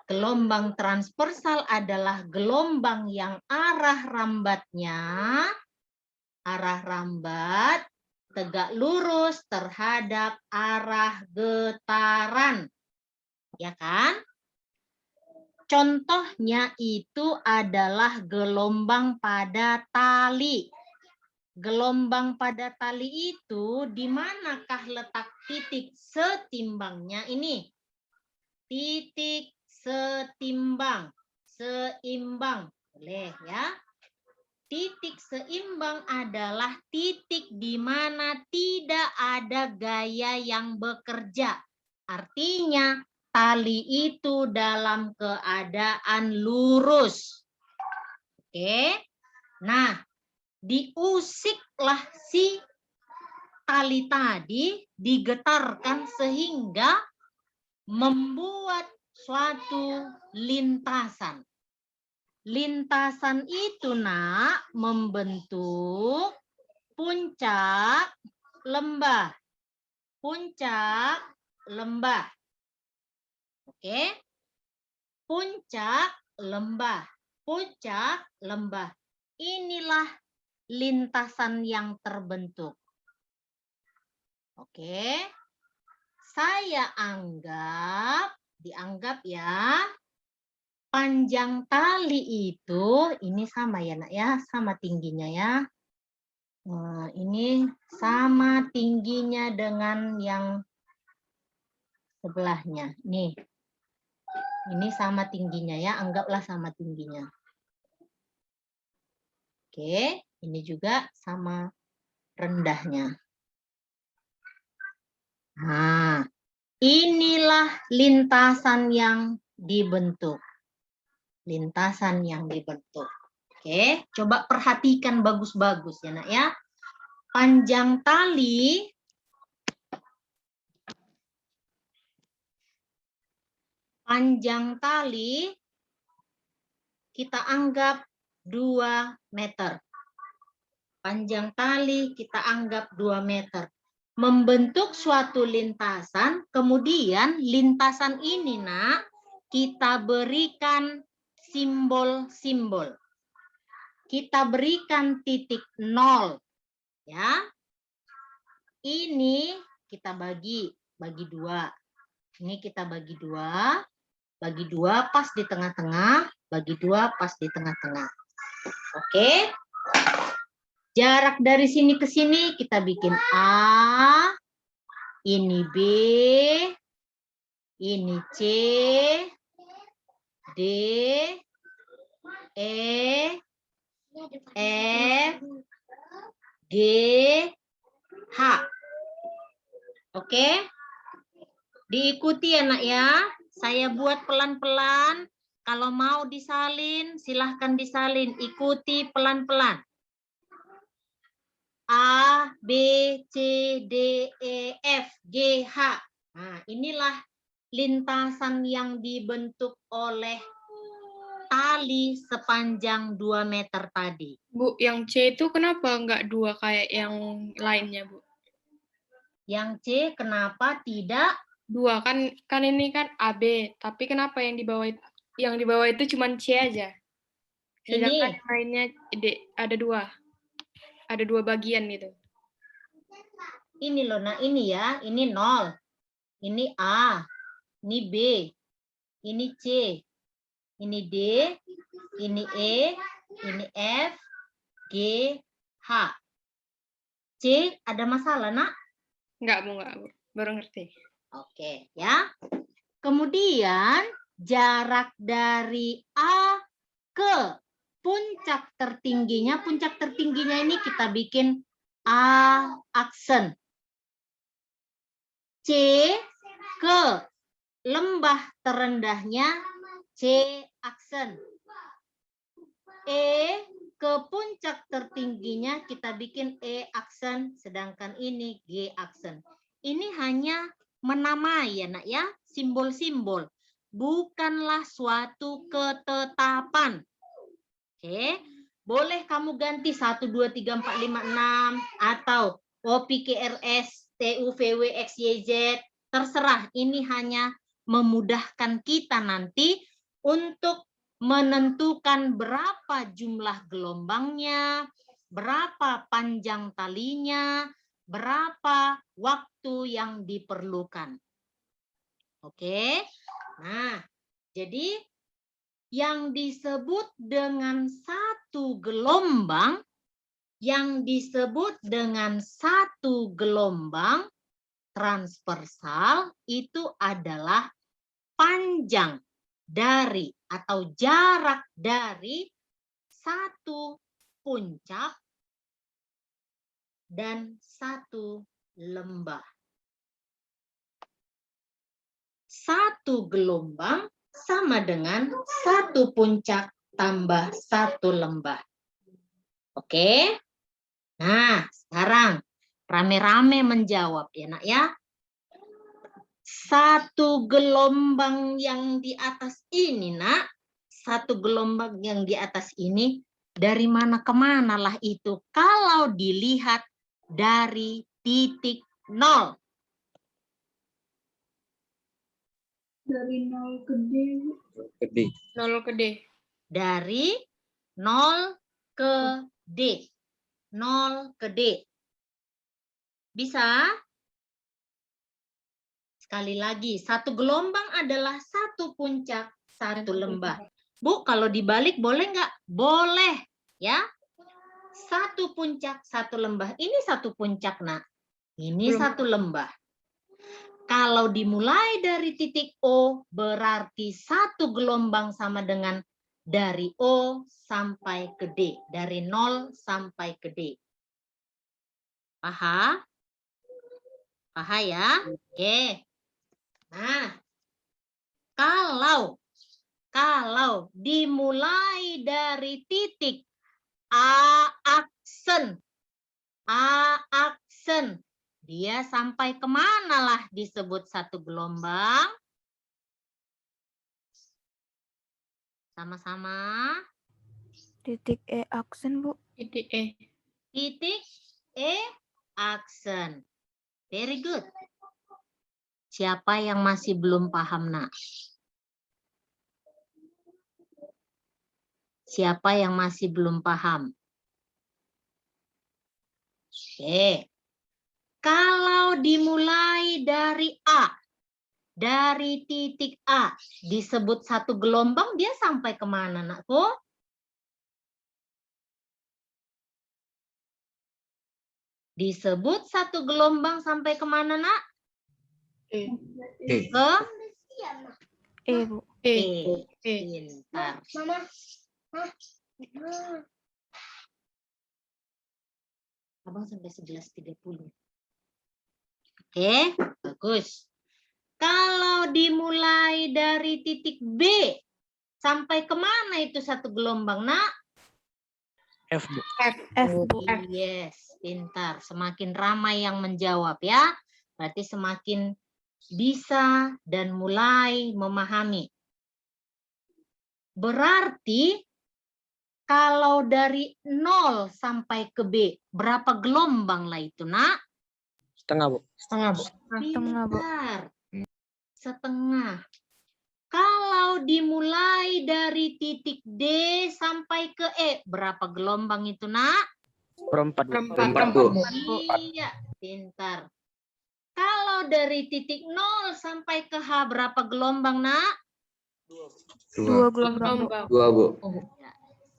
Gelombang transversal adalah gelombang yang arah rambat tegak lurus terhadap arah getaran. Ya kan? Contohnya itu adalah gelombang pada tali. Gelombang pada tali itu di manakah letak titik setimbangnya ini? Titik setimbang, seimbang, boleh ya. Titik seimbang adalah titik di mana tidak ada gaya yang bekerja. Artinya tali itu dalam keadaan lurus. Oke. Nah, diusiklah si tali tadi, digetarkan sehingga membuat suatu lintasan. Lintasan itu, Nak, membentuk puncak lembah. Puncak lembah. Oke. Puncak lembah. Puncak lembah. Inilah lintasan yang terbentuk. Oke. Saya dianggap ya, panjang tali itu, ini sama ya Nak ya, sama tingginya ya. Nah, ini sama tingginya dengan yang sebelahnya. Nih, ini sama tingginya ya, anggaplah sama tingginya. Oke, ini juga sama rendahnya. Nah, inilah lintasan yang dibentuk. Lintasan yang dibentuk. Oke, coba perhatikan bagus-bagus ya Nak ya. Panjang tali kita anggap 2 meter. Panjang tali kita anggap 2 meter. Membentuk suatu lintasan, kemudian lintasan ini Nak, kita berikan simbol-simbol. Kita berikan titik 0. Ya. Ini kita bagi 2. Ini kita bagi 2. Bagi 2 pas di tengah-tengah, bagi 2 pas di tengah-tengah. Oke. Jarak dari sini ke sini kita bikin A, ini B, ini C, D, E, F, G, H. Oke? Diikuti ya Nak ya. Saya buat pelan-pelan. Kalau mau disalin, silahkan disalin. Ikuti pelan-pelan. A, B, C, D, E, F, G, H. Nah, inilah lintasan yang dibentuk oleh tali sepanjang 2 meter tadi. Bu, yang C itu kenapa nggak 2 kayak yang lainnya, Bu? Yang C kenapa tidak 2? Kan ini kan AB, tapi kenapa yang di bawah itu cuma C aja? Sedangkan ini? yang lainnya ada 2. Ada 2 bagian gitu. Ini loh, nah ini ya, ini 0. Ini A, ini B, ini C, ini D, ini E, ini F, G, H. C ada masalah, Nak? Enggak, Bu. Baru ngerti. Oke, ya. Kemudian jarak dari A ke puncak tertingginya ini kita bikin A aksen. C ke lembah terendahnya C aksen. E ke puncak tertingginya kita bikin E aksen, sedangkan ini G aksen. Ini hanya menamai ya Nak ya, simbol-simbol. Bukanlah suatu ketetapan. Oke, boleh kamu ganti 1, 2, 3, 4, 5, 6 atau OPQRS, TUVW, XYZ, terserah. Ini hanya memudahkan kita nanti untuk menentukan berapa jumlah gelombangnya, berapa panjang talinya, berapa waktu yang diperlukan. Oke. Nah, jadi yang disebut dengan satu gelombang, transversal itu adalah panjang dari atau jarak dari satu puncak dan satu lembah. Satu gelombang sama dengan satu puncak tambah satu lembah. Oke? Nah, sekarang rame-rame menjawab ya nak ya. Satu gelombang yang di atas ini nak, satu gelombang yang di atas ini dari mana ke mana lah itu kalau dilihat dari titik nol. Dari 0 ke D. Gede. 0 ke D. Dari 0 ke D. 0 ke D. Bisa? Sekali lagi, satu gelombang adalah satu puncak, satu lembah. Bu, kalau dibalik boleh nggak? Boleh, ya. Satu puncak, satu lembah. Ini satu puncak, nak. Ini Belum. satu lembah. Kalau dimulai dari titik O, berarti satu gelombang sama dengan dari O sampai ke D. Dari 0 sampai ke D. Paham? Paham ya? Oke. Nah, kalau dimulai dari titik A aksen, dia sampai kemana lah disebut satu gelombang? Sama-sama. Titik E aksen, Bu. Titik E. Titik E aksen. Very good. Siapa yang masih belum paham, nak? Siapa yang masih belum paham? Oke. Kalau dimulai dari A, dari titik A, disebut satu gelombang, dia sampai kemana, nakku? Disebut satu gelombang sampai kemana, nak? E. Ke E, Bu. E. E. Pintar. Mama. Abang sampai 11.30. Oke, bagus. Kalau dimulai dari titik B, sampai kemana itu satu gelombang, nak? F, Bu. F, Bu. Yes, pintar. Semakin ramai yang menjawab ya. Berarti semakin bisa dan mulai memahami. Berarti kalau dari 0 sampai ke B, berapa gelombang lah itu, nak? Setengah, Bu. Setengah, Bu. Setengah, Bu. Pintar. Setengah. Kalau dimulai dari titik D sampai ke E, berapa gelombang itu, nak? Perempat, Bu. Perempat, Bu. Iya, pintar. Kalau dari titik 0 sampai ke H, berapa gelombang, nak? 2 gelombang, Bu. Gelombang. 2, Bu. Oh, ya.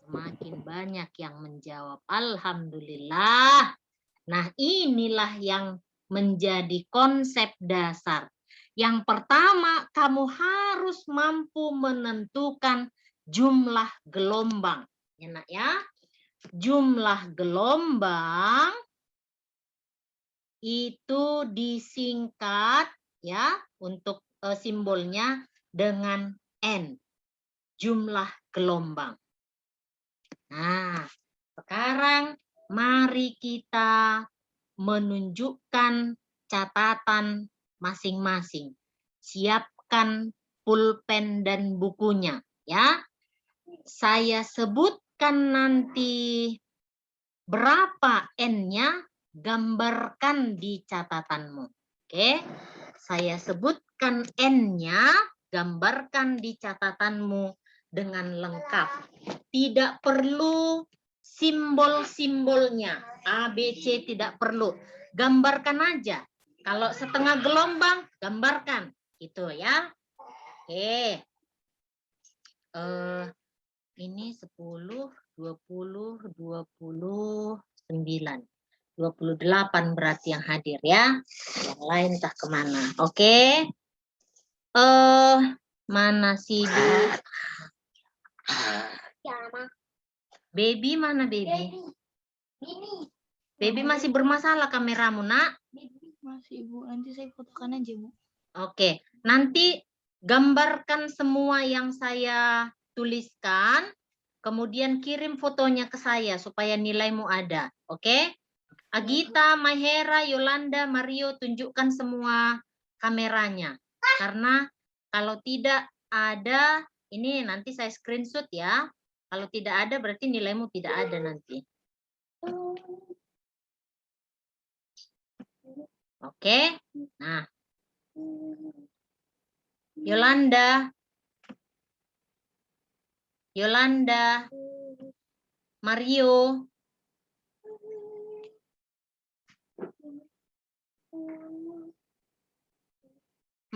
Semakin banyak yang menjawab. Alhamdulillah. Nah, inilah yang menjadi konsep dasar. Yang pertama, kamu harus mampu menentukan jumlah gelombang. Ya, nak ya. Jumlah gelombang itu disingkat ya untuk simbolnya dengan N. Jumlah gelombang. Nah, sekarang mari kita menunjukkan catatan masing-masing. Siapkan pulpen dan bukunya ya. Saya sebutkan nanti berapa N-nya, gambarkan di catatanmu. Oke. Saya sebutkan N-nya, gambarkan di catatanmu dengan lengkap. Tidak perlu simbol-simbolnya. A, B, C tidak perlu. Gambarkan aja. Kalau setengah gelombang, gambarkan. Gitu ya. Oke. Ini 10, 20, 29. 28 berarti yang hadir ya. Yang lain entah kemana. Oke. Mana sih baby? Mana baby? Baby masih bermasalah kameramu, nak? Masih, Bu. Nanti saya fotokan aja, Bu. Oke. Nanti gambarkan semua yang saya tuliskan. Kemudian kirim fotonya ke saya supaya nilaimu ada. Oke? Agita, Mahera, Yolanda, Mario, tunjukkan semua kameranya. Karena kalau tidak ada, ini nanti saya screenshot ya. Kalau tidak ada berarti nilaimu tidak ada nanti. Oke? Nah. Yolanda. Yolanda. Mario.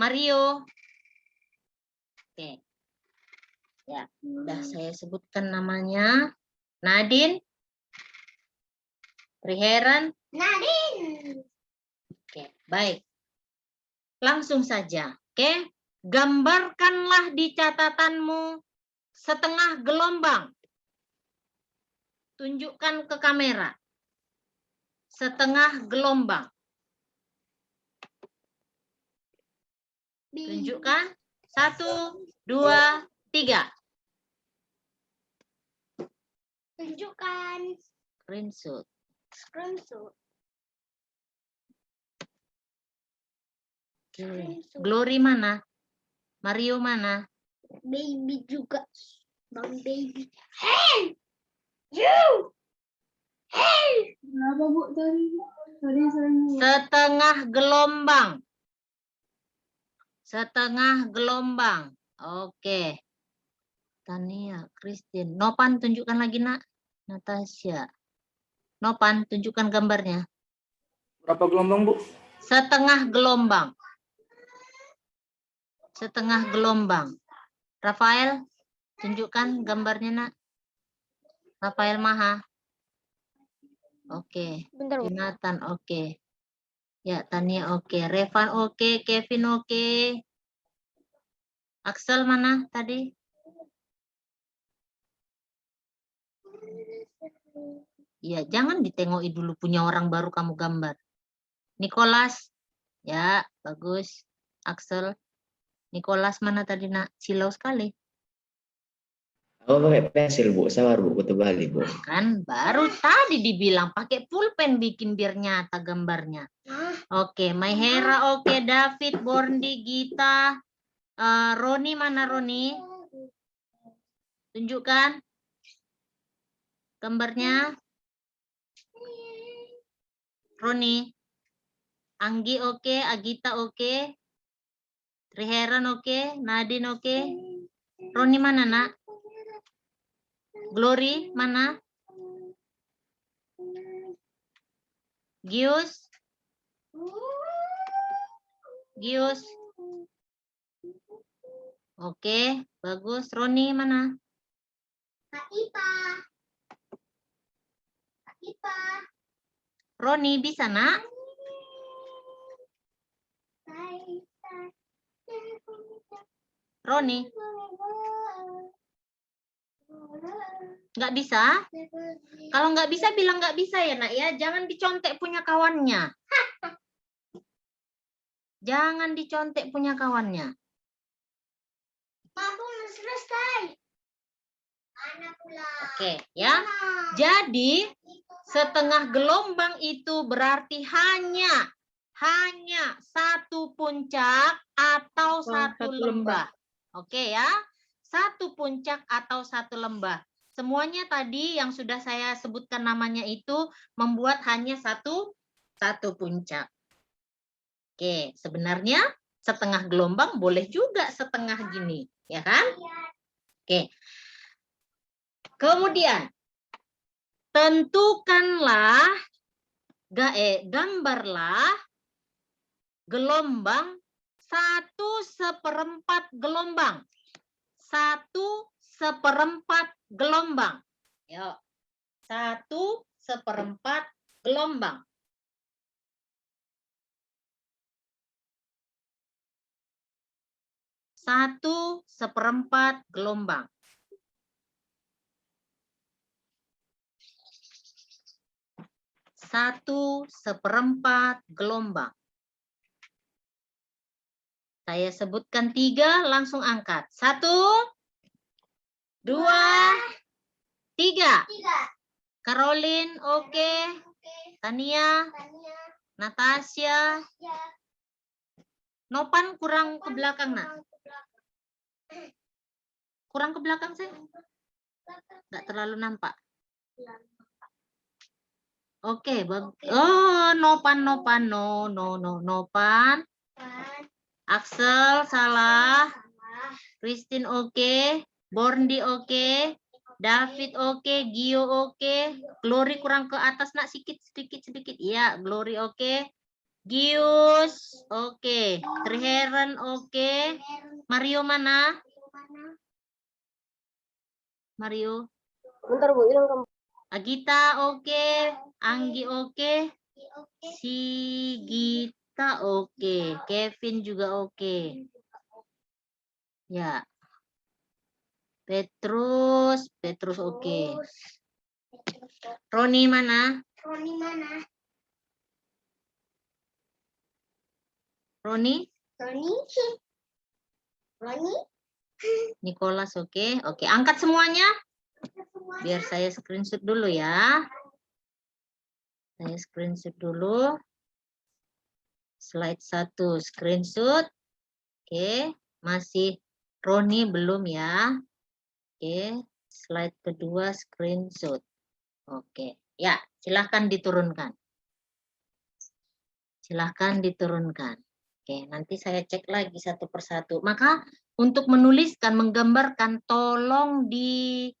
Mario. Oke. Ya, udah saya sebutkan namanya. Nadine. Riheran. Nadine. Oke, baik. Langsung saja, oke? Gambarkanlah di catatanmu setengah gelombang. Tunjukkan ke kamera. Setengah gelombang. Tunjukkan. 1, 2, 3. Tunjukkan. Screenshot. Screenshot. Glory mana? Mario mana? Baby juga. Bang baby. Hey! You! Hey! Kenapa, Bu, tadi? Setengah gelombang. Setengah gelombang. Oke. Tania, Christine. Nopan tunjukkan lagi, nak. Natasha. Nopan tunjukkan gambarnya. Berapa gelombang, Bu? Setengah gelombang. Setengah gelombang. Rafael, tunjukkan gambarnya, nak. Rafael Maha. Oke. Bentar, Bu. Jonathan, oke. Ya, Tania, oke. Revan, oke. Kevin, oke. Axel mana tadi? Ya, jangan ditengoki dulu punya orang baru kamu gambar. Nicholas. Ya, bagus. Axel. Nicholas mana tadi, nak? Silau sekali. Aku pakai pensil, Bu. Sabar, Bu. Aku balik, Bu. Kan baru tadi dibilang pakai pulpen bikin biar nyata gambarnya. Oke, Mahera, oke. David, Borndi, Gita. Roni mana Roni? Tunjukkan gambarnya. Roni. Anggi oke, Agita oke. Triheran oke, Nadine oke. Roni mana, nak? Glory mana? Gius? Gius? Oke, bagus. Roni mana? Kak Ipa. Kak Ipa. Roni bisa, nak? Roni? Nggak bisa? Kalau nggak bisa, bilang nggak bisa ya, nak ya. Jangan dicontek punya kawannya. Jangan dicontek punya kawannya. Aku udah selesai. Anak pula. Oke, ya. Jadi setengah gelombang itu berarti hanya satu puncak atau satu lembah. Oke ya. Satu puncak atau satu lembah. Semuanya tadi yang sudah saya sebutkan namanya itu membuat hanya satu puncak. Oke, sebenarnya setengah gelombang, boleh juga setengah gini, ya kan? Oke. Kemudian tentukanlah, gambarlah gelombang 1/4 gelombang. 1/4 gelombang. Yuk. 1/4 gelombang. Satu seperempat gelombang. Satu seperempat gelombang. Saya sebutkan 3, langsung angkat. 1, 2, 3. Caroline, oke. Tania, Natasha. Nopan kurang ke belakang, nak. Kurang ke belakang, saya. Nggak terlalu nampak. Oke, oh, Nopan. Nopan. Axel, salah. Christine, oke. Borndi, oke. David, oke. Gio, oke. Glory kurang ke atas, nak. Sedikit. Iya, Glory, oke. Gius, oke. Triheren, oke. Mario mana? Mario. Bentar Bu, hilang kamu. Agita, oke. Anggi, oke. Sigita, oke. Kevin juga oke. Ya. Petrus oke. Roni mana? Roni? Nicholas, oke. Oke, angkat semuanya. Biar saya screenshot dulu ya. Saya screenshot dulu. Slide 1 screenshot. Oke, masih Roni belum ya. Oke, slide kedua screenshot. Oke, ya silahkan diturunkan. Silahkan diturunkan. Oke, nanti saya cek lagi satu persatu. Maka untuk menuliskan, menggambarkan, tolong di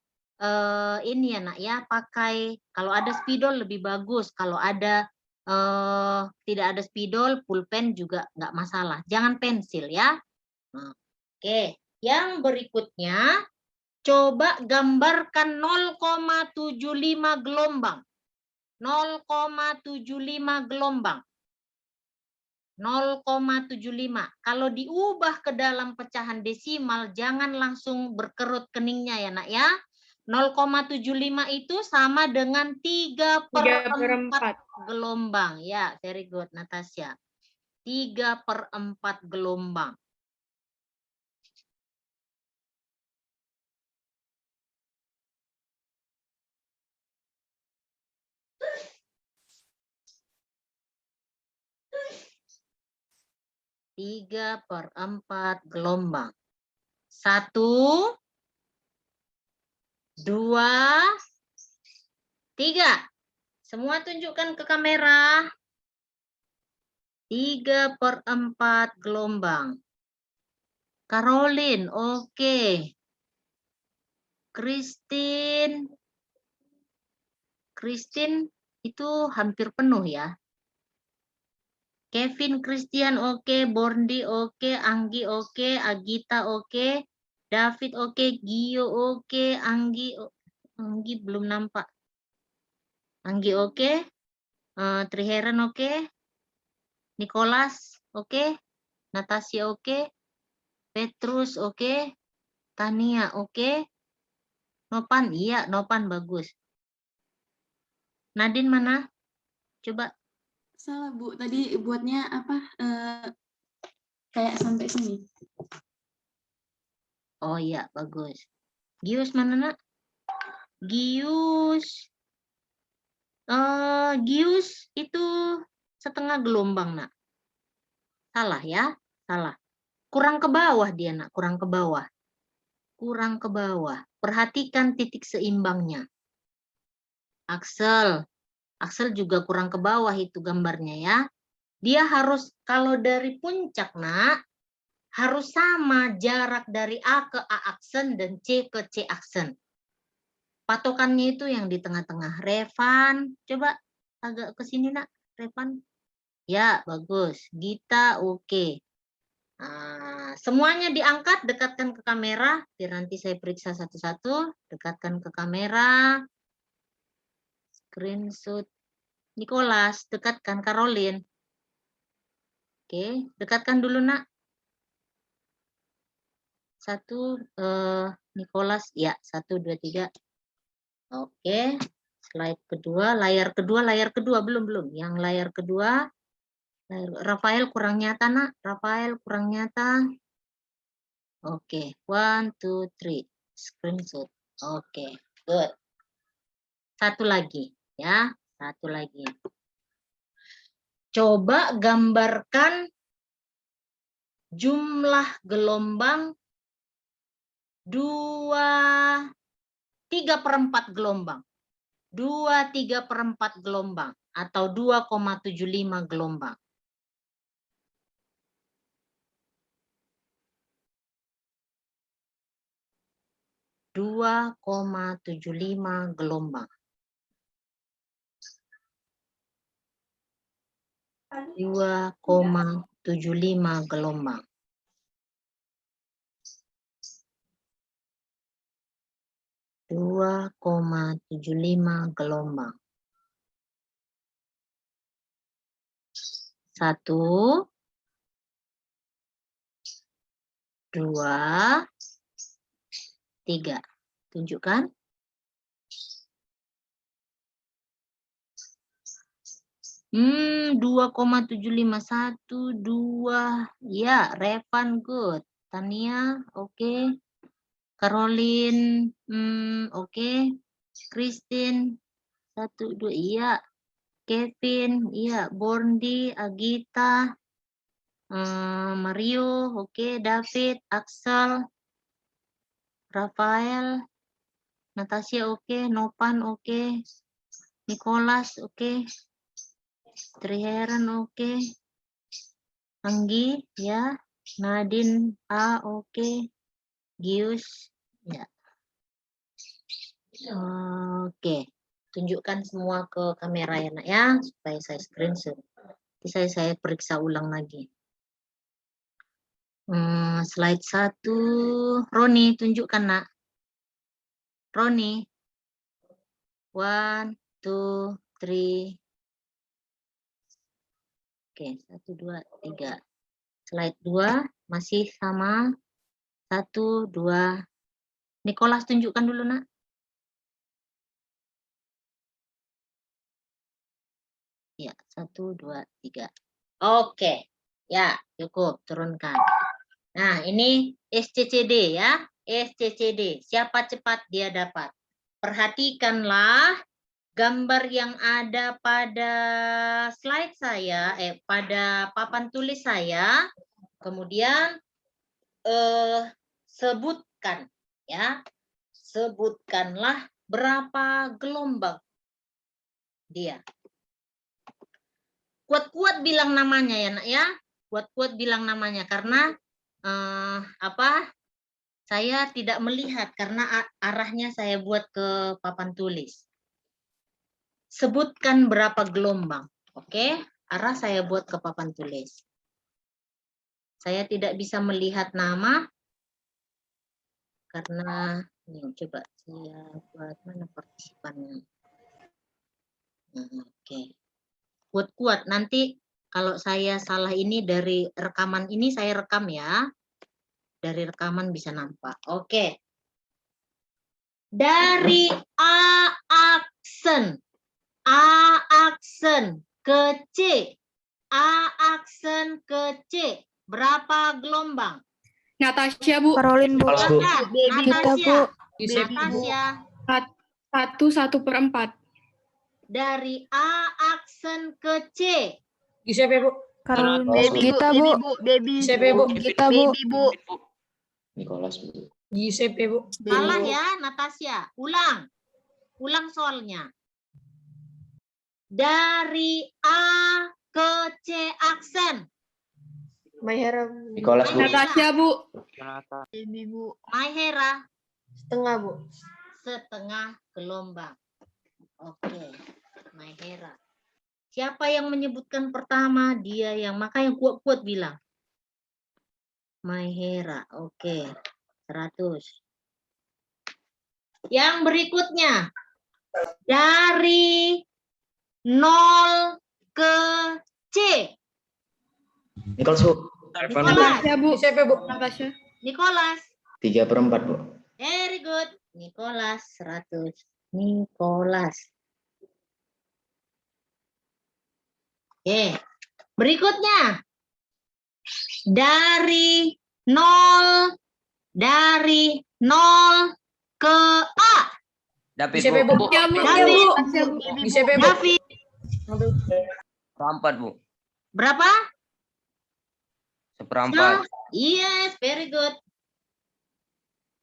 ini ya nak ya, pakai, kalau ada spidol lebih bagus. Kalau ada tidak ada spidol, pulpen juga nggak masalah. Jangan pensil ya. Nah, oke, yang berikutnya coba gambarkan 0,75 gelombang. 0,75 gelombang. 0,75. Kalau diubah ke dalam pecahan desimal, jangan langsung berkerut keningnya ya nak ya. 0,75 itu sama dengan 3/4 gelombang. Ya, very good Natasha. 3/4 gelombang. Tiga per 4 gelombang. 1, 2, 3. Semua tunjukkan ke kamera. 3/4 gelombang. Caroline, oke. Christine itu hampir penuh ya. Kevin, Christian, oke. Borndi, oke. Anggi, oke. Agita, oke. David, oke. Gio, oke. Anggi belum nampak. Anggi, oke. Triheren, oke. Nicholas, oke. Natasha, oke. Petrus, oke. Tania, oke. Nopan, iya. Nopan, bagus. Nadine mana? Coba. Salah Bu, tadi buatnya apa? Kayak sampai sini. Oh iya, bagus. Gius mana nak? Gius itu setengah gelombang nak. Salah ya, salah. Kurang ke bawah dia nak, kurang ke bawah. Kurang ke bawah. Perhatikan titik seimbangnya. Axel juga kurang ke bawah itu gambarnya ya. Dia harus, kalau dari puncak nak, harus sama jarak dari A ke A aksen dan C ke C aksen. Patokannya itu yang di tengah-tengah. Revan, coba agak ke sini nak, Revan. Ya, bagus. Gita, oke. Nah, semuanya diangkat, dekatkan ke kamera. Biar nanti saya periksa satu-satu. Dekatkan ke kamera. Screenshot. Nicholas, dekatkan Caroline. Oke, dekatkan dulu nak. Satu, Nicholas, ya, 1, 2, 3. Oke, slide kedua, layar kedua, belum. Yang layar kedua, Rafael kurang nyata nak, Rafael kurang nyata. Oke, 1, 2, 3, screenshot. Oke, good. Satu lagi, ya, satu lagi. Coba gambarkan jumlah gelombang 3/4 gelombang. 2/3/4 gelombang atau 2,75 gelombang. (2,75 gelombang). 2,75 gelombang. (2,75 gelombang). 1, 2, 3. Tunjukkan. Hmm, 2,751, 2. Ya, Revan good. Tania, oke. Caroline, oke. Christine, 1, 2, iya. Kevin, iya. Borndi, Agita, Mario, oke. David, Axel, Rafael, Natasha, oke. Nopan, oke. Nicholas, oke. Triheran, oke. Anggi, ya. Nadine, A, oke. Gius, ya. Oke. Tunjukkan semua ke kamera ya nak ya, supaya saya screenshot. Nanti saya periksa ulang lagi. Slide 1. Roni, tunjukkan nak. Roni. 1, 2, 3. Oke, 1, 2, 3. Slide 2 masih sama. 1, 2. Nicholas tunjukkan dulu nak. Ya, 1, 2, 3. Oke, ya cukup, turunkan. Nah, ini SCCD ya, SCCD. Siapa cepat dia dapat. Perhatikanlah gambar yang ada pada slide saya, pada papan tulis saya. Kemudian sebutkan ya, sebutkanlah berapa gelombang dia. Kuat-kuat bilang namanya ya nak ya, kuat-kuat bilang namanya karena saya tidak melihat karena arahnya saya buat ke papan tulis. Sebutkan berapa gelombang, oke? Arah saya buat ke papan tulis. Saya tidak bisa melihat nama karena ini coba saya buat mana partisipannya. Oke. Kuat-kuat nanti kalau saya salah ini dari rekaman ini saya rekam ya. Dari rekaman bisa nampak. Oke. Dari A aksen ke C. A aksen ke C. Berapa gelombang? Natasha, Bu. Caroline, Bu. Kelas, Bu. Kita, Bu. Natasha. 1/4. Dari A aksen ke C. Giuseppe, Bu. Caroline, Bu. Baby, Kita, Bu. Giuseppe, Bu. Kita, Bu. Nicholas, Bu. Giuseppe, Bu. Salah ya, Natasha. Ulang. Ulang soalnya. Dari A ke C aksen. Mahera Nicholas, Bu. Natasha, Bu. Baby, Bu. Mahera setengah, Bu. setengah gelombang. Oke, Mahera. Siapa yang menyebutkan pertama? Dia yang makanya kuat-kuat bilang. Mahera. Oke, 100. Yang berikutnya. Dari 0 ke C. Nicholas, Bu. Nicholas. Natasha, Bu. Di CP, Bu. Natasha. Nicholas. 3/4, Bu. Very good. Nicholas 100. Nicholas. Oke. Berikutnya. Dari 0 ke A. Di CP, Bu. Ya, Bu. David. Natasha, Bu. Di CP, Bu. David. Seperempat, Bu. Berapa? Seperempat. Yes, very good.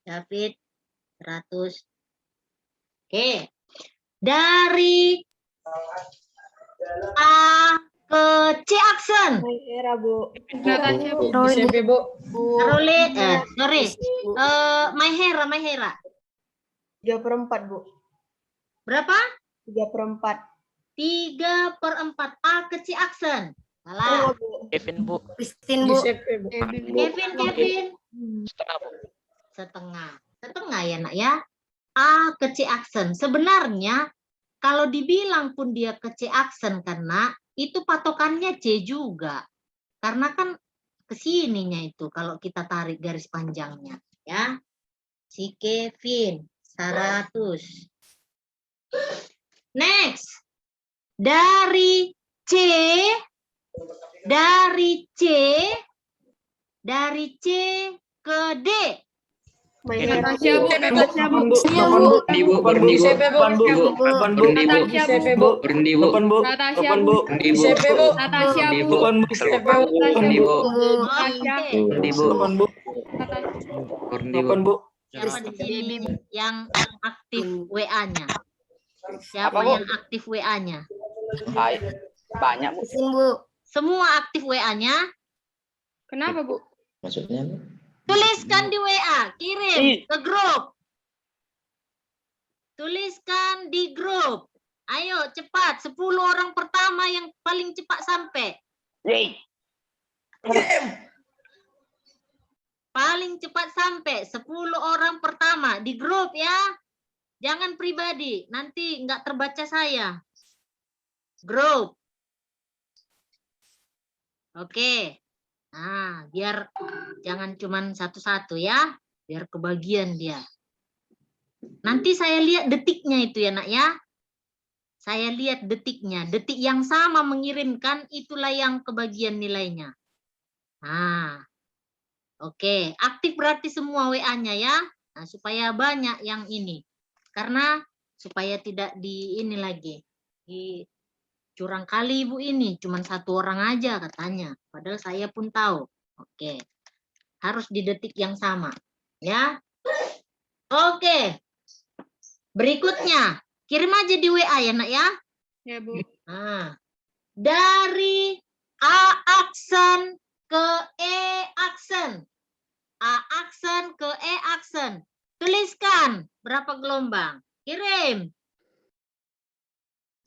David 100. Oke. Dari A ke C aksen. Mahera, Bu. Natasha, Bu. Di CP, Bu. Caroline, sorry. Mahera. 3/4, Bu. Berapa? 3/4. 3/4 A ke C aksen. Salah. Kevin, Bu. Christine, Di Bu. CP, Bu. Kevin. Setengah, Bu. Setengah ya nak ya. A ke C aksen. Sebenarnya kalau dibilang pun dia ke C aksen karena itu patokannya C juga. Karena kan kesininya itu kalau kita tarik garis panjangnya ya. Si Kevin 100. Next. Dari C ke D. Natasha, Bu. Natasha, Bu. Berhenti, Bu. Berhenti, Di Bu. CP, Bu. Berhenti, Bu. Berhenti, Bu. Di CP, Bu. Berhenti, Bu. Natasha, Bu. Berhenti, Di Bu. CP, Bu. Natasha, Berhenti, Bu. Bu. Di CP, Bu. Berhenti, Bu. Natasha. Berhenti, Bu. Natasha. Berhenti, Bu. Siapa di sini yang aktif WA-nya? Siapa yang aktif WA-nya? Banyak, Bu. Christine, Bu. Semua aktif WA-nya. Kenapa, Bu? Maksudnya, Bu? Tuliskan di WA, kirim ke grup. Tuliskan di grup. Ayo cepat, 10 orang pertama yang paling cepat sampai. Paling cepat sampai 10 orang pertama di grup ya. Jangan pribadi, nanti nggak terbaca saya. Grup. Oke. Nah, biar jangan cuman satu-satu ya, biar kebagian dia. Nanti saya lihat detiknya itu ya nak ya. Saya lihat detiknya, detik yang sama mengirimkan itulah yang kebagian nilainya. Nah, oke, aktif berarti semua WA-nya ya. Nah, supaya banyak yang ini. Karena supaya tidak di ini lagi. Curang kali ibu ini, cuma 1 orang aja katanya. Padahal saya pun tahu. Oke. Harus di detik yang sama. Ya. Oke. Berikutnya. Kirim aja di WA ya nak ya. Ya, Bu. Nah. Dari A aksen ke E aksen. A aksen ke E aksen. Tuliskan berapa gelombang. Kirim.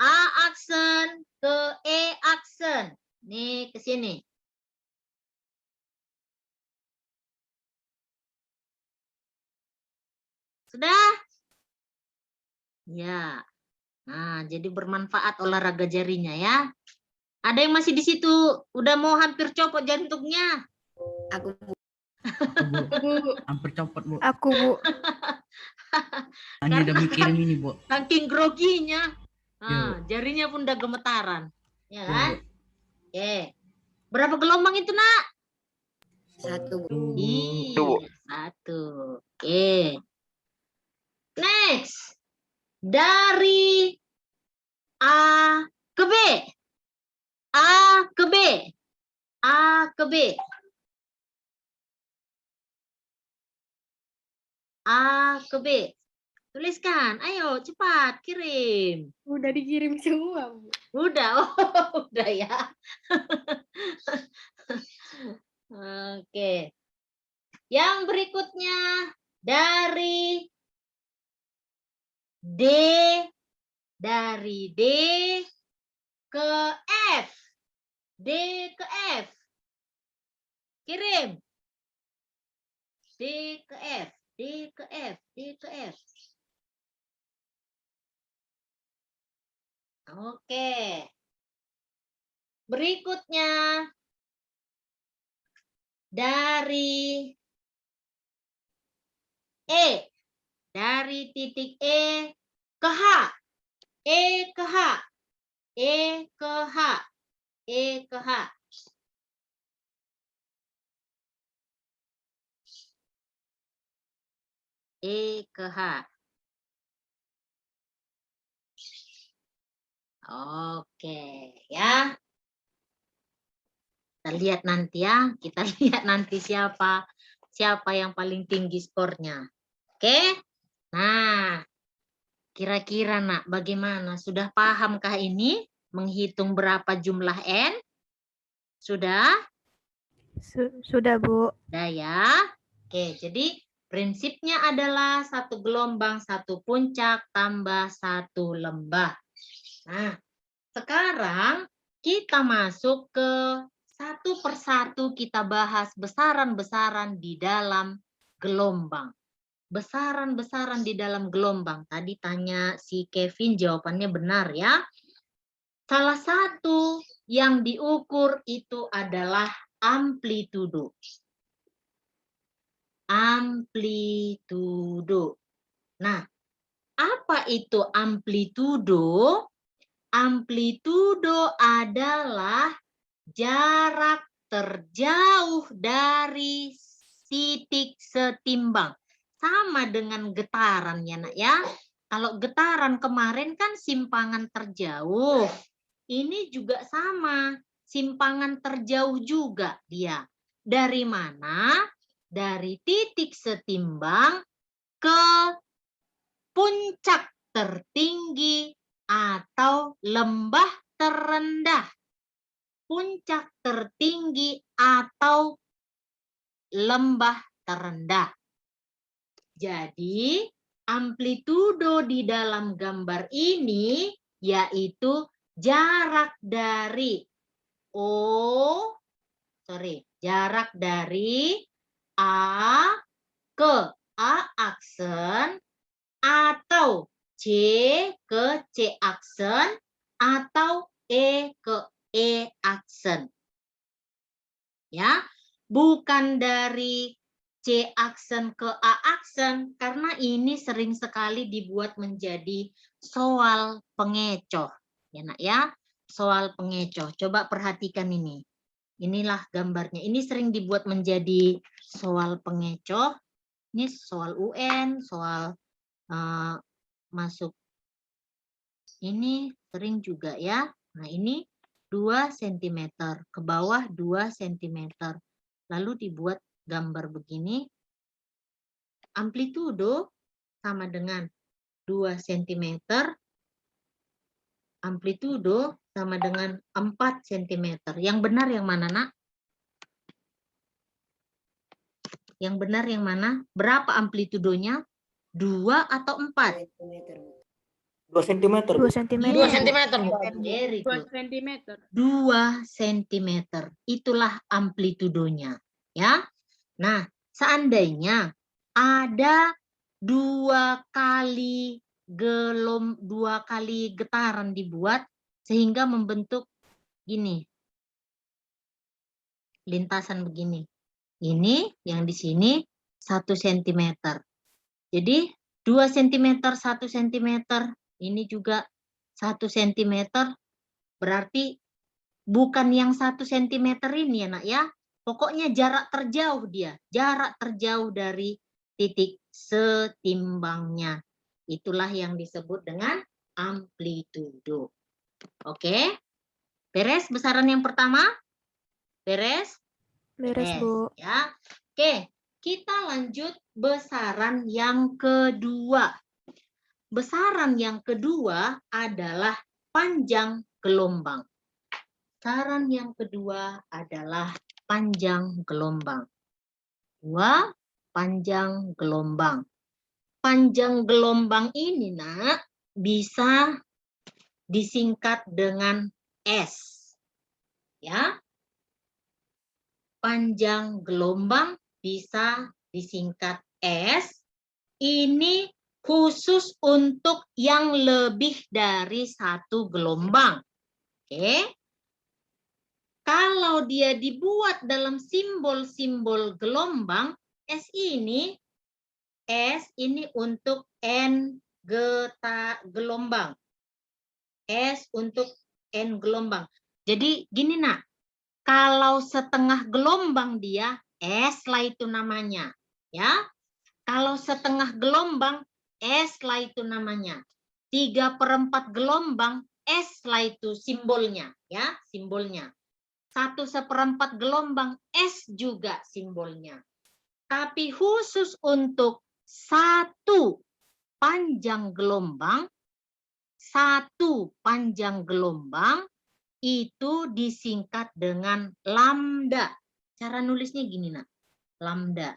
A aksen ke E aksen. Nih ke sini. Sudah? Ya. Nah, jadi bermanfaat olahraga jarinya ya. Ada yang masih di situ udah mau hampir copot jantungnya. Aku, Bu. Bu. Hampir copot, Bu. Aku, Bu. Hanya udah mikirin ini, Bu. Saking groginya. Nah, jarinya pun udah gemetaran. Ya kan? Oke. Berapa gelombang itu, Nak? 1, Bu. Iya, 1. Oke. Next. Dari A ke B. A ke B. A ke B. A ke B. Tuliskan. Ayo, cepat. Kirim. Udah dikirim semua, Bu. Udah. Oh, udah ya. Oke. Yang berikutnya dari D ke F. D ke F. Kirim. D ke F. D ke F. D ke F. Oke. Berikutnya dari E. Dari titik E ke H. E ke H. E ke H. E ke H. E ke H. Oke, ya. Kita lihat nanti ya. Kita lihat nanti siapa yang paling tinggi skornya. Oke? Nah, kira-kira Nak, bagaimana? Sudah pahamkah ini menghitung berapa jumlah N? Sudah? Sudah, Bu. Sudah ya. Oke, jadi prinsipnya adalah satu gelombang, satu puncak, tambah satu lembah. Nah, sekarang kita masuk ke satu persatu kita bahas besaran-besaran di dalam gelombang. Besaran-besaran di dalam gelombang. Tadi tanya si Kevin, jawabannya benar ya. Salah satu yang diukur itu adalah amplitudo. Amplitudo. Nah, apa itu amplitudo? Amplitudo adalah jarak terjauh dari titik setimbang. Sama dengan getaran ya Nak ya. Kalau getaran kemarin kan simpangan terjauh. Ini juga sama, simpangan terjauh juga dia. Dari mana? Dari titik setimbang ke puncak tertinggi atau lembah terendah. Puncak tertinggi atau lembah terendah. Jadi, amplitudo di dalam gambar ini yaitu jarak dari jarak dari A ke A aksen atau C ke C aksen atau E ke E aksen. Ya, bukan dari C aksen ke A aksen karena ini sering sekali dibuat menjadi soal pengecoh. Ya Nak ya, soal pengecoh. Coba perhatikan ini. Inilah gambarnya. Ini sering dibuat menjadi soal pengecoh. Ini soal UN, soal masuk. Ini sering juga ya. Nah ini 2 cm. Ke bawah 2 cm. Lalu dibuat gambar begini. Amplitudo sama dengan 2 cm. Amplitudo sama dengan 4 cm. Yang benar yang mana, Nak? Yang benar yang mana? Berapa amplitudonya? 2 atau 4? 2 cm. 2 cm. 2 cm, Bu. Very 2 good. cm. 2 cm. Itulah amplitudonya. Ya. Nah, seandainya ada 2 kali getaran dibuat sehingga membentuk gini. Lintasan begini. Ini yang di sini 1 cm. Jadi 2 cm, 1 cm. Ini juga 1 cm. Berarti bukan yang 1 cm ini ya Nak ya. Pokoknya jarak terjauh dia. Jarak terjauh dari titik setimbangnya. Itulah yang disebut dengan amplitudo. Oke. Beres besaran yang pertama? Beres? Beres, Bu. Ya. Oke, kita lanjut besaran yang kedua. Besaran yang kedua adalah panjang gelombang. Besaran yang kedua adalah panjang gelombang. 2 panjang gelombang. Panjang gelombang ini, Nak, bisa disingkat dengan S. Ya. Panjang gelombang bisa disingkat S. Ini khusus untuk yang lebih dari 1 gelombang. Oke. Kalau dia dibuat dalam simbol-simbol gelombang, S ini untuk N gelombang. S untuk N gelombang. Jadi gini, Nak. Kalau setengah gelombang dia, S lah itu namanya. Ya. Kalau setengah gelombang, S lah itu namanya. 3/4 gelombang, S lah itu simbolnya. Ya, simbolnya. 1/4 gelombang, S juga simbolnya. Tapi khusus untuk 1 panjang gelombang, 1 panjang gelombang, itu disingkat dengan lambda. Cara nulisnya gini, Nak. Lambda.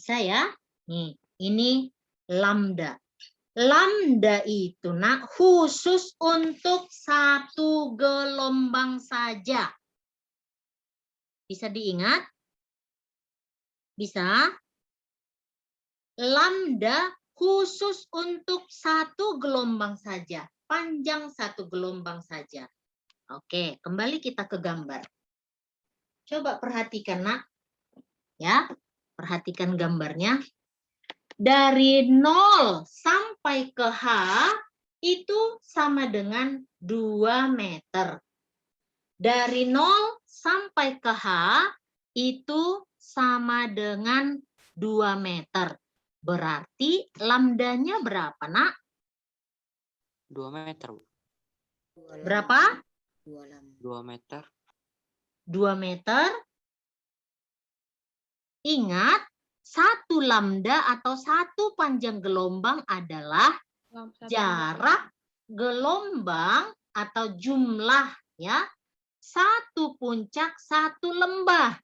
Saya, nih, ini lambda. Lambda itu, Nak, khusus untuk 1 gelombang saja. Bisa diingat? Bisa? Lambda khusus untuk 1 gelombang saja. Panjang 1 gelombang saja. Oke, kembali kita ke gambar. Coba perhatikan, Nak. Ya, perhatikan gambarnya. Dari 0 sampai ke H itu sama dengan 2 meter. Dari 0 sampai ke H itu sama dengan 2 meter. Berarti lambdanya berapa, Nak? 2 meter, Bu. Berapa? 2 meter. 2 meter. Ingat, 1 lambda atau 1 panjang gelombang adalah jarak gelombang atau jumlah, ya. 1 puncak, 1 lembah.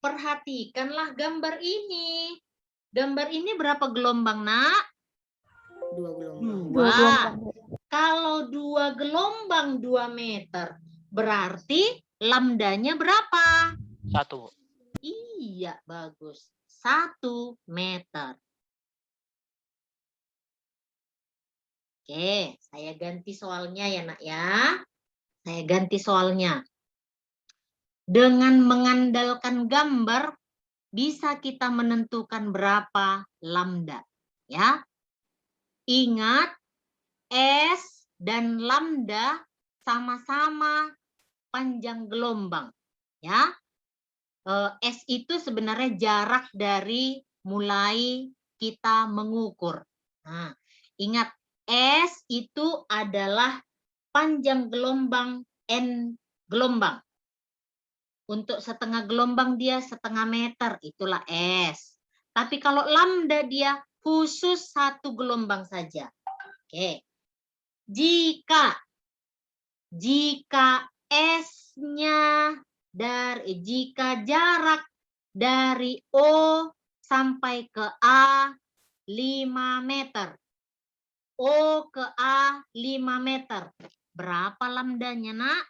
Perhatikanlah gambar ini. Gambar ini berapa gelombang, Nak? 2 gelombang. 2 gelombang. Kalau 2 gelombang 2 meter, berarti lambdanya berapa? 1, Bu. Iya, bagus. 1 meter. Oke, saya ganti soalnya ya, Nak, ya. Saya ganti soalnya. Dengan mengandalkan gambar, bisa kita menentukan berapa lambda. Ya. Ingat, S dan lambda sama-sama panjang gelombang. Ya. S itu sebenarnya jarak dari mulai kita mengukur. Nah, ingat, S itu adalah panjang gelombang N gelombang. Untuk setengah gelombang dia setengah meter, itulah S. Tapi kalau lambda dia khusus 1 gelombang saja. Oke. Jika S-nya jika jarak dari O sampai ke A 5 meter. O ke A 5 meter. Berapa lambdanya, Nak?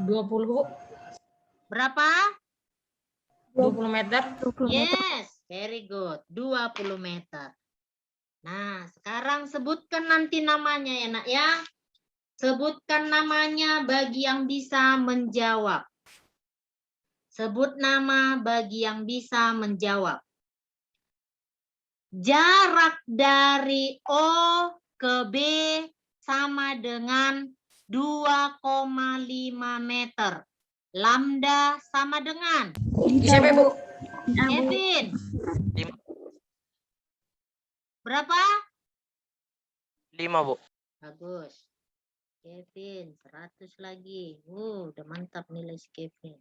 20. Berapa? 20 meter. 20 meter. Yes, very good. 20 meter. Nah, sekarang sebutkan nanti namanya ya, Nak, ya. Sebutkan namanya bagi yang bisa menjawab. Sebut nama bagi yang bisa menjawab. Jarak dari O ke B sama dengan 2,5 meter. Lambda sama dengan? Siapa, Bu? Kevin. Berapa? 5, Bu. Bagus. Kevin, 100 lagi. Udah mantap nilai si Kevin.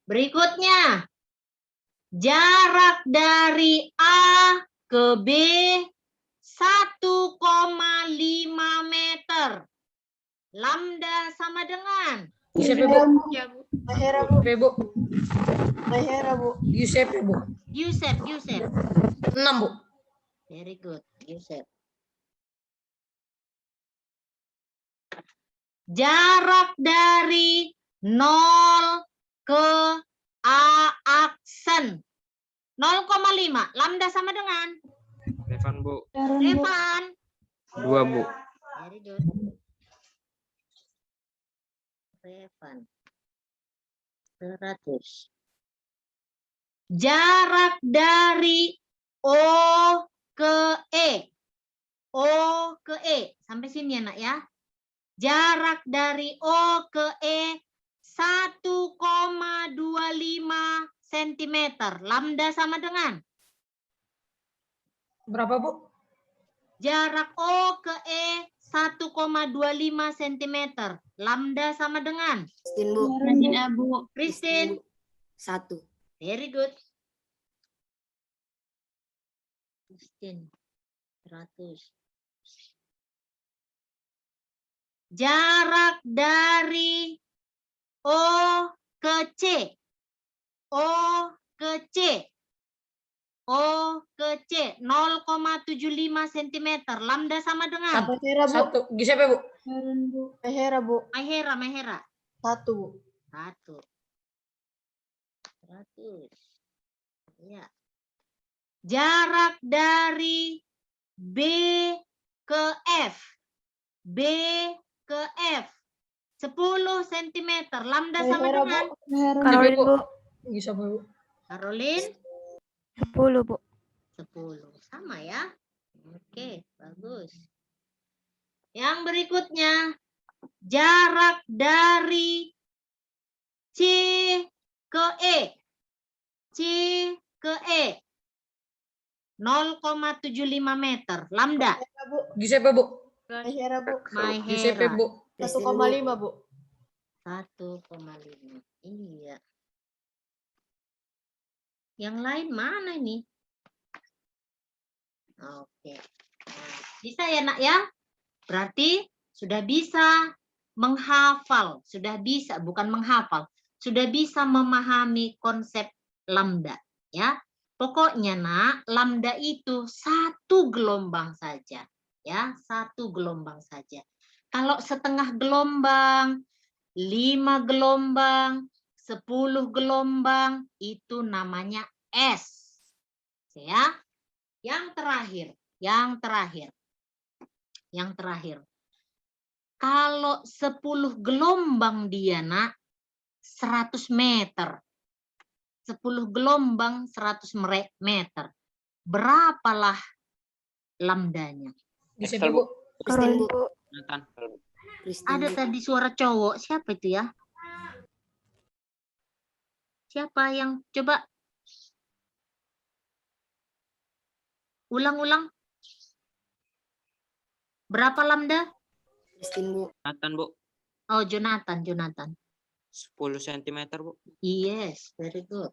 Berikutnya. Jarak dari A ke B 1,5 meter. Lambda sama dengan Giuseppe, Bu. Ya, Bu. Mahera, Bu. Bu. Mahera, Bu. Giuseppe, Bu. Yusef. 6, Bu. Very good, Yusef. Jarak dari 0 ke A aksen 0,5. Lambda sama dengan Revan, Bu. Evan. 2, Bu. Very good. Evan. 100. Jarak dari O ke E. O ke E. Sampai sini ya, Nak ya. Jarak dari O ke E 1,25 cm. Lambda sama dengan Berapa, Bu? jarak O ke E 1,25 cm. Lambda sama dengan Christine, Bu. Rajin, Bu. Christine. 1. Very good. Christine. 100. Jarak dari O ke C. O ke C. O ke C 0,75 cm. Lambda sama dengan Mahera, Bu. 1. Giuseppe, Bu. Mahera, Bu. Mahera. 1, Bu. 100. Ya. Jarak dari B ke F. B ke F 10 cm. Lambda sama Mahera, dengan Bu. Mahera, Bu. Caroline, Bu. Giuseppe, Bu. Caroline 10, Bu. 10. Sama ya. Oke, bagus. Yang berikutnya, jarak dari C ke E. C ke E 0,75 meter. Lambda. Giuseppe, Bu. Mahera, Bu. Giuseppe, Mahera. Bu. 1,5, Bu. 1,5. Iya. Yang lain mana ini? Oke. Nah, bisa ya, Nak ya? Berarti sudah bisa menghafal, sudah bisa, bukan menghafal, sudah bisa memahami konsep lambda, ya. Pokoknya, Nak, lambda itu satu gelombang saja, ya, satu gelombang saja. Kalau setengah gelombang, 5 gelombang, 10 gelombang, itu namanya S. Ya. Yang terakhir. Kalau 10 gelombang dia, Nak, 100 meter. 10 gelombang 100 meter. Berapalah lambdanya? Giuseppe, Bu. Caroline, Bu. Nathan. Ada tadi suara cowok. Siapa itu ya? Siapa yang coba? Ulang-ulang. Berapa lambda? Christine, Bu. Nathan, Bu. Oh, Jonathan. 10 cm, Bu. Yes, very good.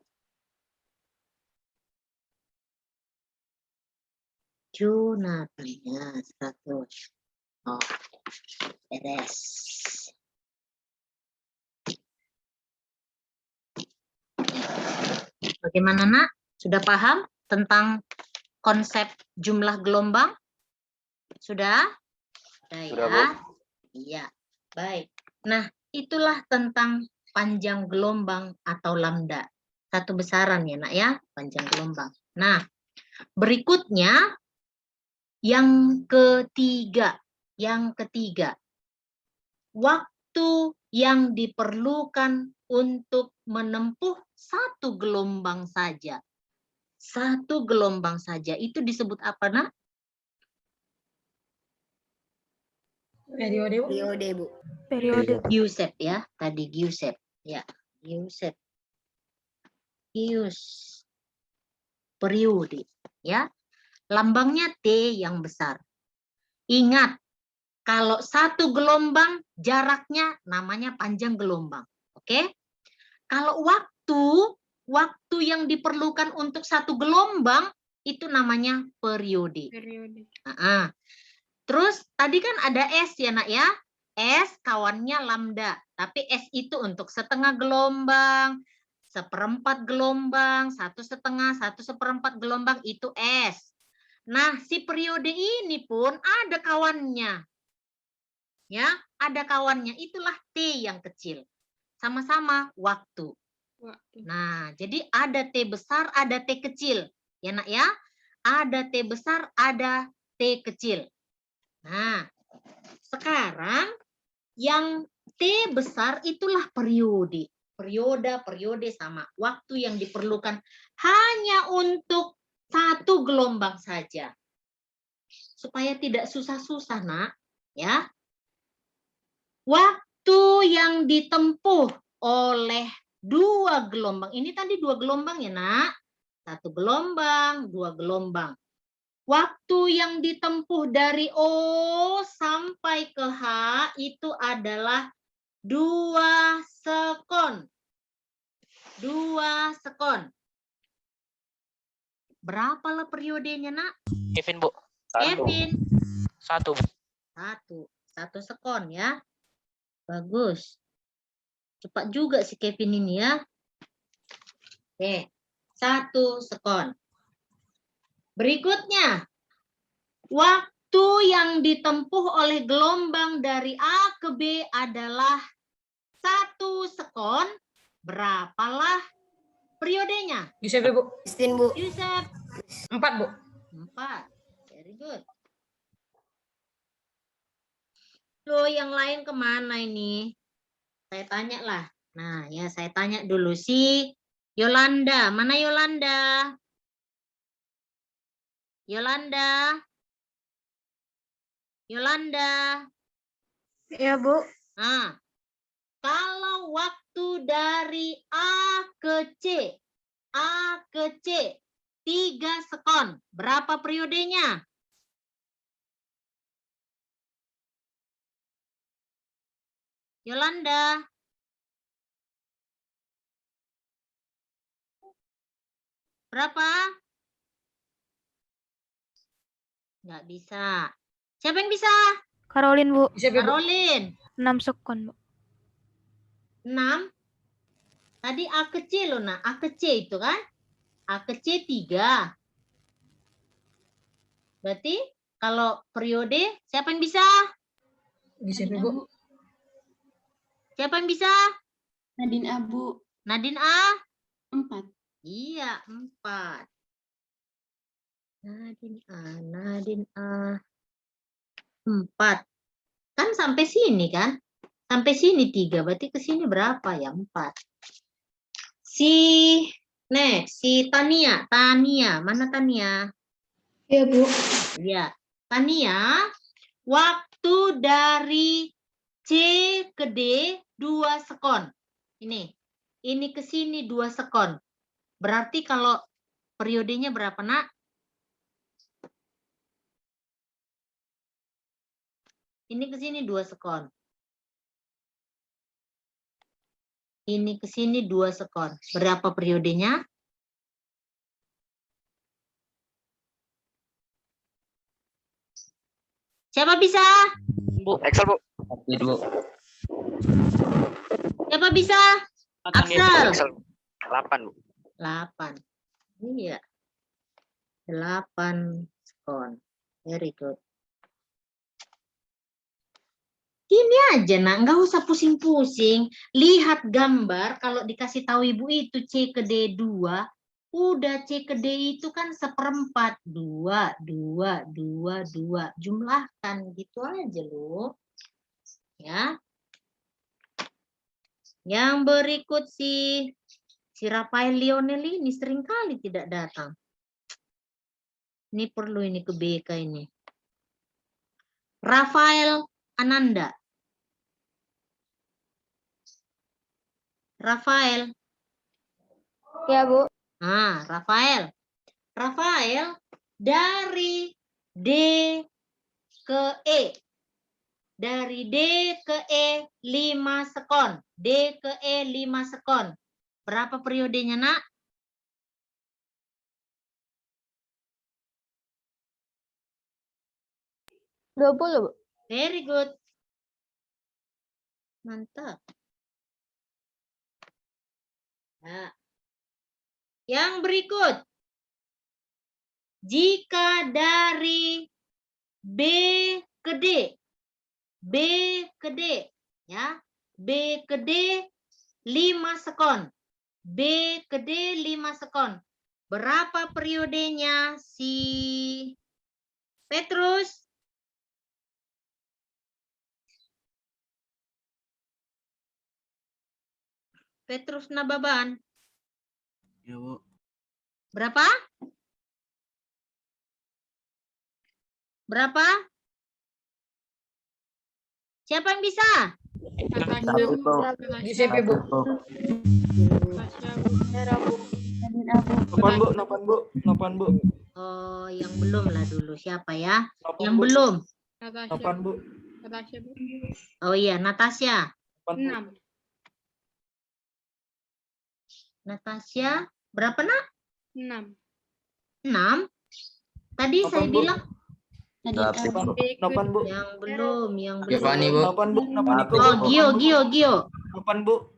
Jonathan, ya, 100. Oh, beres. Bagaimana, Nak? Sudah paham tentang konsep jumlah gelombang? Sudah? Sudah ya? Iya, baik. Nah, itulah tentang panjang gelombang atau lambda. Satu besaran ya, Nak ya, panjang gelombang. Nah, berikutnya yang ketiga. Waktu yang diperlukan untuk menempuh satu gelombang saja. Satu gelombang saja. Itu disebut apa, Nak? Periode, Bu. Periode, Bu. Periode. Giuseppe ya. Tadi Giuseppe. Ya, Giuseppe. Periode. Ya. Lambangnya T yang besar. Ingat, kalau satu gelombang jaraknya namanya panjang gelombang. Oke? Kalau waktu yang diperlukan untuk satu gelombang itu namanya periode. Periode. Terus tadi kan ada S ya nak ya. S kawannya lambda. Tapi S itu untuk setengah gelombang, seperempat gelombang, 1/2, 1/4 gelombang itu S. Nah si periode ini pun ada kawannya. Ya, ada kawannya. Itulah T yang kecil. Sama-sama waktu. Nah, jadi ada T besar, ada T kecil. Ya nak ya. Ada T besar, ada T kecil. Nah, sekarang yang T besar itulah periode. Periode sama. Waktu yang diperlukan hanya untuk satu gelombang saja. Supaya tidak susah-susah nak. Ya. Waktu yang ditempuh oleh 2 gelombang. Ini tadi 2 gelombang ya nak. 1 gelombang, 2 gelombang. Waktu yang ditempuh dari O sampai ke H itu adalah 2 sekon. 2 sekon. Berapalah periodenya nak? Kevin, Bu. Kevin. 1, Bu. 1 sekon ya. Bagus. Cepat juga si Kevin ini ya. Oke. 1 sekon. Berikutnya, waktu yang ditempuh oleh gelombang dari A ke B adalah 1 sekon. Berapalah periodenya? Yusuf ya, Bu. Christine, Bu. Yusuf. 4, Bu. 4. Very good. Loh, yang lain kemana ini? Saya tanya lah. Nah, ya saya tanya dulu si Yolanda. Mana Yolanda? Yolanda. Yolanda. Ya, Bu. Nah, kalau waktu dari A ke C, 3 sekon, berapa periodenya? Yolanda. Berapa? Nggak bisa. Siapa yang bisa? Caroline, Bu. Yusuf ya, Bu. Caroline. 6 sekon, Bu. 6. Tadi A ke C loh, nah. A ke C itu kan? A ke C 3. Berarti kalau periode, siapa yang bisa? Yusuf ya, Bu. Siapa yang bisa? Nadine Abu Nadine A? 4. Iya, 4. Nadine A. 4. Kan sampai sini kan? Sampai sini 3, berarti ke sini berapa ya? 4. Si Tania. Mana Tania? Iya, Bu. Ya, Tania, waktu dari C ke D 2 sekon. Ini ke sini 2 sekon. Berarti kalau periodenya berapa, nak? Ini ke sini 2 sekon. Ini ke sini 2 sekon. Berapa periodenya? Siapa bisa? Bu, Excel, Bu. Bu. Siapa bisa? Axel. Excel. 8, Bu. 8. Iya. 8 sekon. Very good. Gini aja nak, nggak usah pusing-pusing. Lihat gambar, kalau dikasih tahu ibu itu C ke D 2, udah C ke D itu kan 1/4. 2, 2, 2, 2. Jumlahkan, gitu aja loh. Ya. Yang berikut si Rafael Lionel ini sering kali tidak datang. Ini perlu ini ke BK ini. Rafael Ananda. Rafael. Ya, Bu. Nah, Rafael. Rafael dari D ke E. Dari D ke E 5 sekon. D ke E 5 sekon. Berapa periodenya, nak? 20, Bu. Very good. Mantap. Nah, yang berikut. Jika dari B ke D, B ke D, ya, B ke D 5 sekon, B ke D 5 sekon. Berapa periodenya si Petrus? Petrus Nababan. Ya, Bu. Berapa? Berapa? Siapa yang bisa? Natasha, Bu. Giuseppe, Bu. Natasha, Bu. Adin Abu. 8, Bu. Oh, yang belum lah dulu. Siapa ya? 8, Yang belum. Natasha, Bu. Natasha, Bu. Oh iya, Natasha. 6. Natasha, berapa nak? 6. 6. Tadi Delapan, saya Bu. bilang Adin Abu. 8, Bu. yang belum, yang Giovanni, belum. Bu. 8, Bu. 8, Niko, Oh, Bu. Gio. 8, Bu.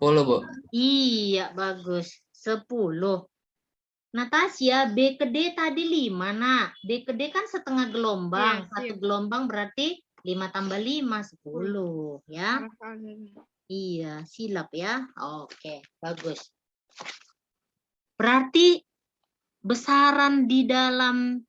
10, Bu. Iya, bagus. 10. Natasha, B ke D tadi 5, nak. B ke D kan setengah gelombang. Iya, Satu iya. gelombang berarti 5 tambah 5, 10. Ya. Iya, silap ya. Oke, bagus. Berarti besaran di dalam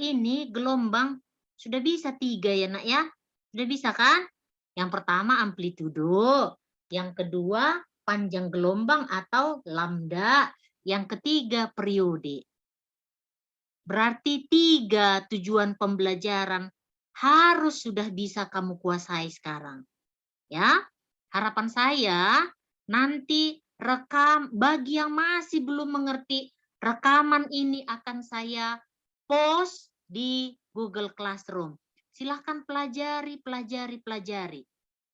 ini gelombang sudah bisa 3 ya nak ya. Sudah bisa kan? Yang pertama amplitudo. Yang kedua panjang gelombang atau lambda. Yang ketiga periode. Berarti 3 tujuan pembelajaran harus sudah bisa kamu kuasai sekarang. Ya, harapan saya nanti bagi yang masih belum mengerti, rekaman ini akan saya post di Google Classroom. Silahkan pelajari.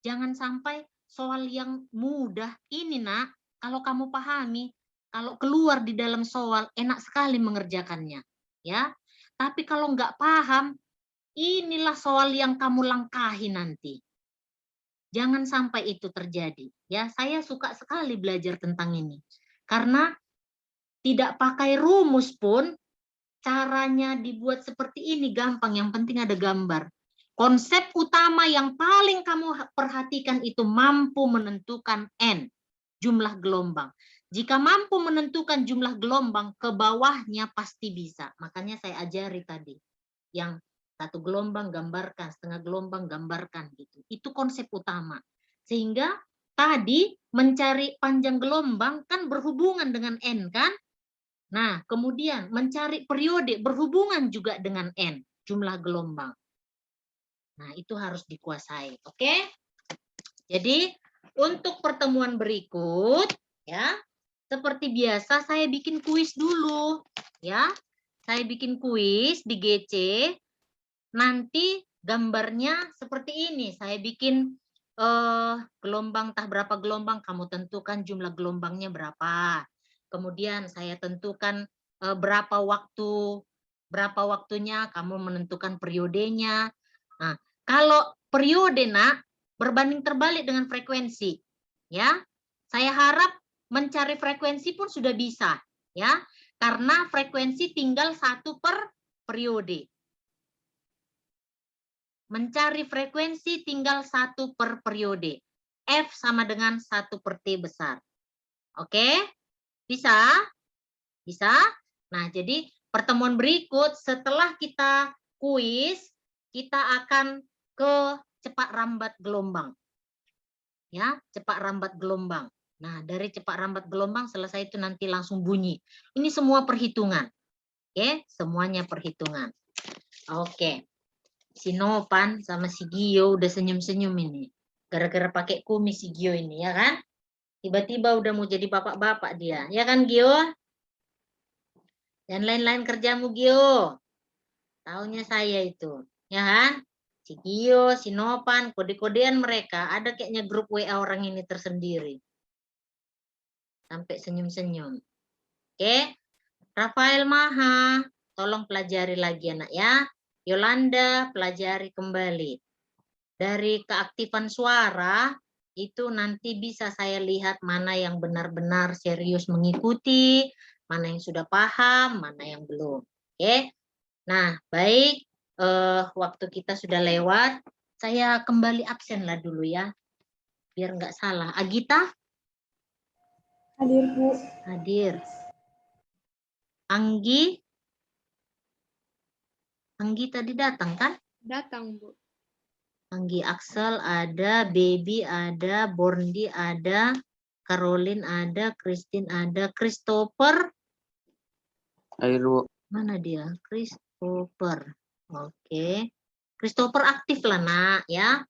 Jangan sampai soal yang mudah ini nak, kalau kamu pahami, kalau keluar di dalam soal enak sekali mengerjakannya. Ya, tapi kalau nggak paham, inilah soal yang kamu langkahi nanti. Jangan sampai itu terjadi. Ya, saya suka sekali belajar tentang ini. Karena tidak pakai rumus pun caranya dibuat seperti ini gampang, yang penting ada gambar. Konsep utama yang paling kamu perhatikan itu mampu menentukan N, jumlah gelombang. Jika mampu menentukan jumlah gelombang, ke bawahnya pasti bisa. Makanya saya ajari tadi. Yang satu gelombang gambarkan, setengah gelombang gambarkan gitu. Itu konsep utama. Sehingga tadi mencari panjang gelombang kan berhubungan dengan N kan? Nah, kemudian mencari periode berhubungan juga dengan N, jumlah gelombang. Nah, itu harus dikuasai, oke? Jadi, untuk pertemuan berikut, ya, seperti biasa saya bikin kuis dulu, ya. Saya bikin kuis di GC, nanti gambarnya seperti ini. Saya bikin gelombang, entah berapa gelombang, kamu tentukan jumlah gelombangnya berapa. Kemudian saya tentukan berapa waktunya, kamu menentukan periodenya. Nah, kalau periode nak berbanding terbalik dengan frekuensi, ya. Saya harap mencari frekuensi pun sudah bisa, ya. Karena frekuensi tinggal 1 per periode. Mencari frekuensi tinggal 1 per periode. F sama dengan 1 per T besar. Oke? Bisa? Bisa? Nah, jadi pertemuan berikut setelah kita kuis, kita akan ke cepat rambat gelombang. Ya, cepat rambat gelombang. Nah, dari cepat rambat gelombang selesai itu nanti langsung bunyi. Ini semua perhitungan. Oke, semuanya perhitungan. Oke. Si Nopan sama si Gio udah senyum-senyum ini. Gara-gara pakai kumis si Gio ini, ya kan? Tiba-tiba udah mau jadi bapak-bapak dia. Ya kan, Gio? Dan lain-lain kerjamu, Gio. Taunya saya itu. Ya kan? Si Gio, si Nopan, kode-kodean mereka. Ada kayaknya grup WA orang ini tersendiri. Sampai senyum-senyum. Oke? Rafael Maha, tolong pelajari lagi anak ya. Yolanda, pelajari kembali. Dari keaktifan suara, itu nanti bisa saya lihat mana yang benar-benar serius mengikuti, mana yang sudah paham, mana yang belum. Oke. Nah, baik. Waktu kita sudah lewat. Saya kembali absen lah dulu ya. Biar nggak salah. Agita? Hadir, Bu. Hadir. Anggi? Anggi tadi datang kan? Datang, Bu. Anggi Axel ada, Baby ada, Borndi ada, Caroline ada, Christine ada, Christopher. Hadir Bu. Mana dia? Christopher. Oke. Christopher aktif lah nak ya.